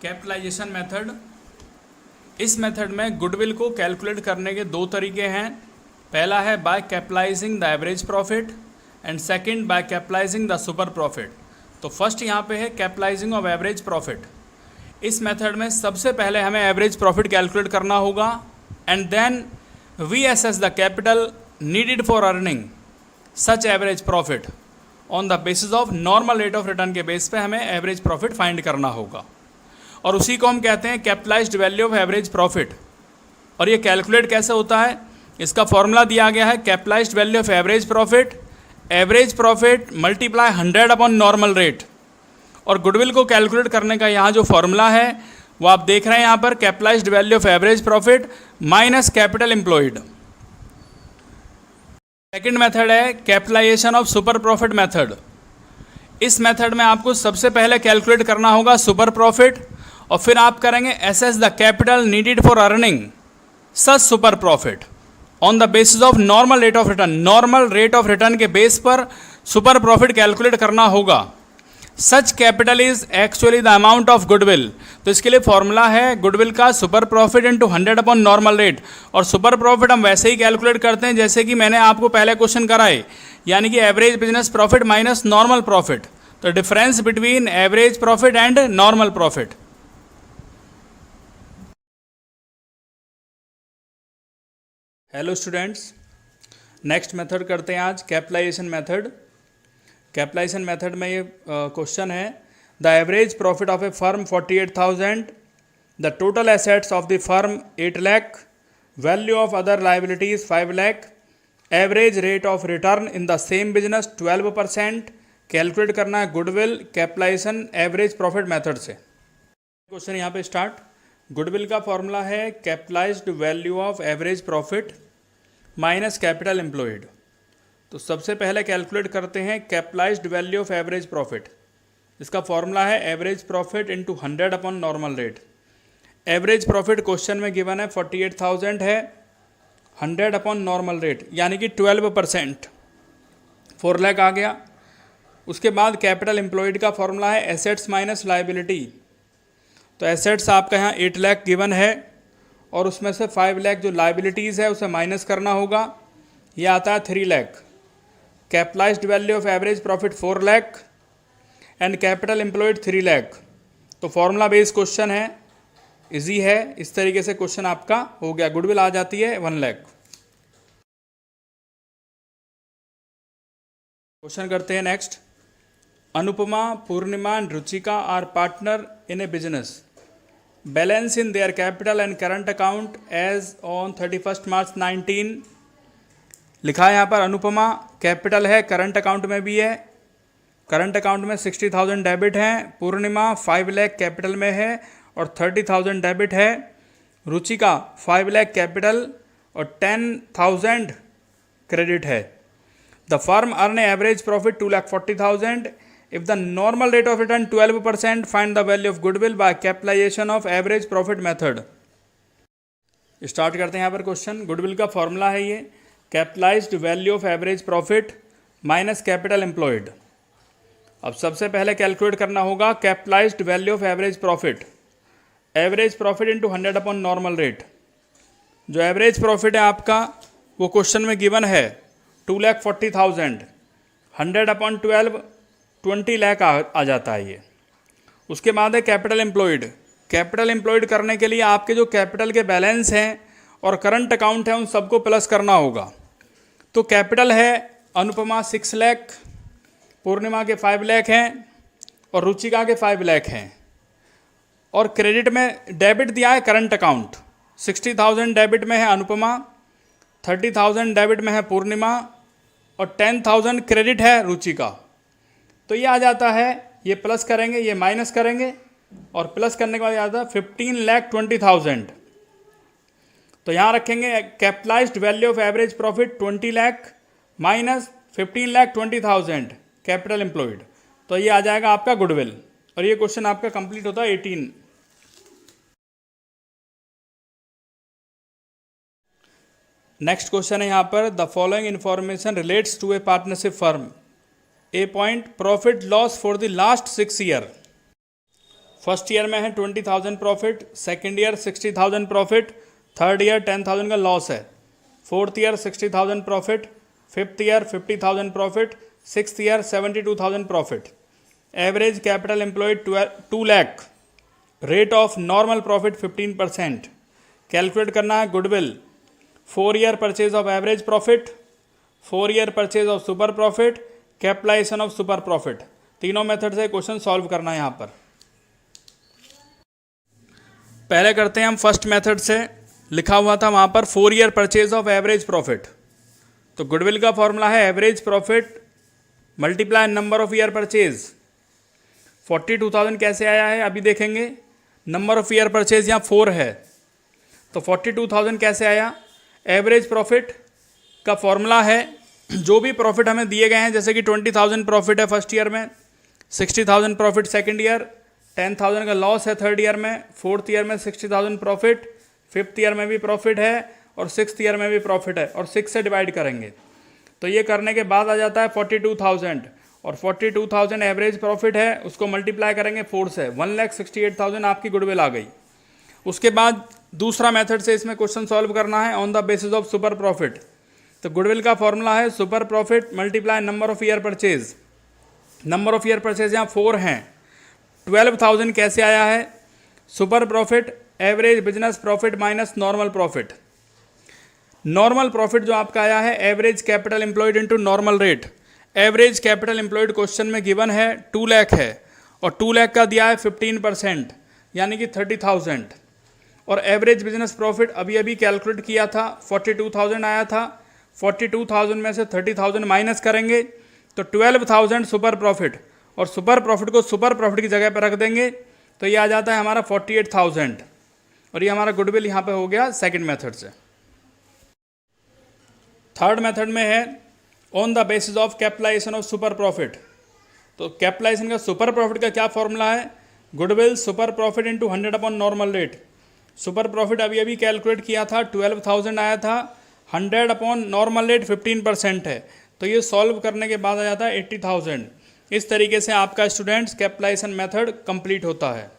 Capitalisation method. इस method में goodwill को कैलकुलेट करने के दो तरीके हैं। पहला है by capitalising the average profit and second by capitalising the super profit. तो फर्स्ट यहाँ पे है कैपिटलाइजिंग ऑफ एवरेज प्रॉफिट। इस मेथड में सबसे पहले हमें एवरेज प्रॉफिट कैलकुलेट करना होगा and then we assess the capital needed for earning such average profit on the basis of normal rate of return के बेस पे हमें एवरेज प्रॉफिट फाइंड करना होगा और उसी को हम कहते हैं capitalised value of average profit. और ये कैलकुलेट कैसे होता है, इसका फॉर्मूला दिया गया है capitalised value of average profit multiply 100 upon normal rate. और गुडविल को कैलकुलेट करने का यहाँ जो फॉर्मूला है वो आप देख रहे हैं यहाँ पर, capitalized value of average profit minus capital employed. Second method है capitalization of super profit method. इस मेथड में आपको सबसे पहले कैलकुलेट करना होगा सुपर प्रॉफिट और फिर आप करेंगे assess the capital needed for earning such super profit on the basis of normal rate of return. Normal rate of return के बेस पर सुपर प्रॉफिट कैलकुलेट करना होगा। Such capital is actually the amount of goodwill. तो इसके लिए formula है goodwill का super profit into 100 upon normal rate. और सुपर प्रॉफिट हम वैसे ही कैलकुलेट करते हैं जैसे कि मैंने आपको पहले क्वेश्चन कराए, यानी कि average business profit minus normal profit. तो difference between average profit and normal profit. Hello students, next method करते हैं आज कैपिटलाइजेशन मेथड। कैपिटलाइजेशन मेथड में ये क्वेश्चन है the average profit of a firm 48,000, the total assets of the firm 8 lakh, value of other liabilities 5 lakh, average rate of return in the same business 12%। Calculate करना है goodwill capitalisation average profit method से। Question यहाँ पे start. Goodwill का formula है capitalised value of average profit minus capital employed. तो सबसे पहले कैलकुलेट करते हैं capitalised value of average profit. इसका फॉर्मूला है average profit into 100 upon normal rate. Average profit question में गिवन है 48,000 है, 100 अपॉन नॉर्मल रेट यानी कि 12%, 4 लाख आ गया। उसके बाद कैपिटल एम्प्लॉयड का फॉर्मूला है एसेट्स माइनस लाइबिलिटी। तो एसेट्स आपका यहाँ 8 लाख गिवन है और उसमें से 5 लाख जो लाइबिलिटीज़ है उसे माइनस करना होगा, ये आता है 3 lakh. Capitalised value of average profit 4 lakh and capital employed 3 lakh. तो फॉर्मूला बेस्ड क्वेश्चन है, इजी है। इस तरीके से क्वेश्चन आपका हो गया। गुडविल आ जाती है 1 लाख। क्वेश्चन करते हैं next. Anupama, Purnima and Ruchika are partner in a business. Balance in their capital and current account as on 31 March 19। लिखा है यहाँ पर अनुपमा कैपिटल है, करंट अकाउंट में भी है। करंट अकाउंट में 60,000 डेबिट हैं। पूर्णिमा 5 लाख कैपिटल में है और 30,000 डेबिट है। रुचिका 5 लाख कैपिटल और 10,000 क्रेडिट है। The firm earn average profit 2,40,000। If the normal rate of return 12%, find the value of goodwill by capitalization of average profit method। Start करते हैं यहाँ पर क्वेश्चन। गुडविल का फॉर्मूला है ये capitalised value of average profit minus capital employed. अब सबसे पहले कैलकुलेट करना होगा capitalised value of average profit. Average profit into 100 upon normal rate. जो एवरेज प्रॉफिट है आपका वो क्वेश्चन में गिवन है 2,40,000, 100 अपॉन 12 20 लाख आ जाता है ये। उसके बाद है कैपिटल एम्प्लॉयड। कैपिटल एम्प्लॉयड करने के लिए आपके जो कैपिटल के बैलेंस हैं और करंट अकाउंट है उन सबको प्लस करना होगा। तो कैपिटल है अनुपमा 6 लाख, पूर्णिमा के 5 लाख हैं और रुचिका के 5 लाख हैं। और क्रेडिट में डेबिट दिया है करंट अकाउंट। 60,000 डेबिट में है अनुपमा, 30,000 डेबिट में है पूर्णिमा और 10,000 क्रेडिट है रुचिका। तो ये आ जाता है, ये प्लस करेंगे ये माइनस करेंगे और प्लस करने के बाद आता है 15,20,000। तो यहाँ रखेंगे capitalised value of average profit 20 lakh minus 15,20,000 capital employed. तो ये आ जाएगा आपका गुडविल और ये क्वेश्चन आपका कंप्लीट होता है 18। नेक्स्ट क्वेश्चन है यहाँ पर the following information relates to a partnership firm. A point profit loss for the last 6 year. First year में है 20,000 profit, second year 60,000 profit, third year 10,000 का लॉस है, fourth year 60,000 profit, fifth year 50,000 profit, sixth year 72,000 profit. Average capital employed 2 lakh, rate of normal profit 15%। Calculate करना है goodwill, 4 year purchase of average profit, 4 year purchase of super profit, capitalisation of super profit. तीनों method से question solve करना है यहाँ पर। पहले करते हैं हम फर्स्ट मेथड से, लिखा हुआ था वहाँ पर 4 year purchase of average profit. तो गुडविल का फॉर्मूला है average profit multiply number of year purchase. 42,000 कैसे आया है अभी देखेंगे। नंबर ऑफ ईयर परचेज यहाँ 4 है, तो 42,000 कैसे आया। एवरेज प्रॉफिट का फॉर्मूला है जो भी प्रॉफिट हमें दिए गए हैं, जैसे कि 20,000 प्रॉफिट है फर्स्ट ईयर में, 60,000 प्रॉफिट सेकंड ईयर, 10,000 का लॉस है थर्ड ईयर में, फोर्थ ईयर में 60,000 प्रॉफिट, फिफ्थ ईयर में भी प्रॉफिट है और सिक्स्थ ईयर में भी प्रॉफिट है, और 6 से डिवाइड करेंगे तो ये करने के बाद आ जाता है 42,000, और 42,000 एवरेज प्रॉफिट है, उसको मल्टीप्लाई करेंगे 4 से, 1,68,000 आपकी गुडविल आ गई। उसके बाद दूसरा मेथड से इसमें क्वेश्चन सॉल्व करना है on the basis of super profit. तो गुडविल का फॉर्मूला है super profit multiply number of year purchase. Number of year purchase यहाँ 4 हैं। 12,000 कैसे आया है। Super profit average business profit minus normal profit. Normal profit जो आपका आया है average capital employed into normal rate. Average capital employed question में गिवन है 2 लाख है, और 2 लाख का दिया है 15% यानी कि 30,000। और एवरेज बिजनेस प्रॉफिट अभी अभी कैलकुलेट किया था 42,000 आया था। 42,000 में से 30,000 माइनस करेंगे तो 12,000 सुपर प्रॉफिट, और सुपर प्रॉफिट को सुपर प्रॉफिट की जगह पर रख देंगे तो ये आ जाता है हमारा 48,000, और ये हमारा गुडविल यहाँ पे हो गया सेकंड मेथड से। थर्ड मेथड में है on the basis of capitalisation of super profit. तो कैपिटलाइजेशन का सुपर प्रॉफिट का क्या फॉर्मूला है। Goodwill super profit into 100 upon normal rate. Super profit अभी अभी कैलकुलेट किया था 12,000 आया था, 100 अपॉन नॉर्मल रेट 15% है, तो ये सॉल्व करने के बाद आ जाता है 80,000। इस तरीके से आपका स्टूडेंट्स कैपिटलाइजेशन मेथड कंप्लीट होता है।